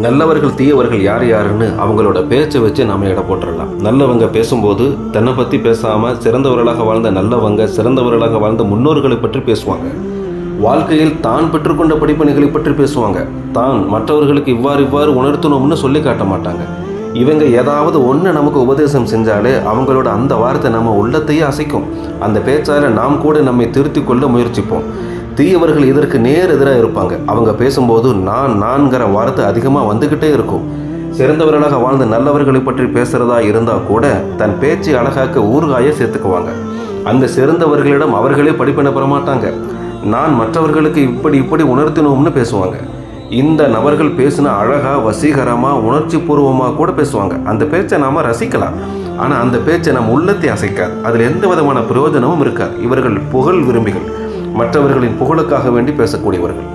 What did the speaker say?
நல்லவர்கள் தீயவர்கள் யார் யாருன்னு அவங்களோட பேச்சை வச்சு நாம எடை போட்டுடலாம். நல்லவங்க பேசும்போது தன்னை பற்றி பேசாமல் சிறந்தவர்களாக வாழ்ந்த நல்லவங்க, சிறந்தவர்களாக வாழ்ந்த முன்னோர்களை பற்றி பேசுவாங்க. வாழ்க்கையில் தான் பெற்றுக்கொண்ட படிப்பினைகளை பற்றி பேசுவாங்க. தான் மற்றவர்களுக்கு இவ்வாறு உணர்த்தணும்னு சொல்லி காட்ட மாட்டாங்க. இவங்க ஏதாவது ஒன்று நமக்கு உபதேசம் செஞ்சாலே அவங்களோட அந்த வார்த்தை நம்ம உள்ளத்தையே அசைக்கும். அந்த பேச்சால் நாம் கூட நம்மை திருத்தி கொள்ள முயற்சிப்போம். தீயவர்கள் இதற்கு நேர் எதிராக இருப்பாங்க. அவங்க பேசும்போது நான்கிற வார்த்தை அதிகமாக வந்துக்கிட்டே இருக்கும். சிறந்தவர்களாக வாழ்ந்த நல்லவர்களை பற்றி பேசுகிறதா இருந்தால் கூட தன் பேச்சை அழகாக்க ஊறுகாயை சேர்த்துக்குவாங்க. அந்த சிறந்தவர்களிடம் அவர்களே படிப்பினை பெற மாட்டாங்க. நான் மற்றவர்களுக்கு இப்படி உணர்த்தினோம்னு பேசுவாங்க. இந்த நபர்கள் பேசின அழகாக, வசீகரமாக, உணர்ச்சி பூர்வமாக கூட பேசுவாங்க. அந்த பேச்சை நாம் ரசிக்கலாம். ஆனால் அந்த பேச்சை நம்ம உள்ளத்தை அசைக்காது. அதில் எந்த விதமான பிரயோஜனமும் இருக்காது. இவர்கள் புகழ் விரும்பிகள், மற்றவர்களின் புகழுக்காக வேண்டி பேசக்கூடியவர்கள்.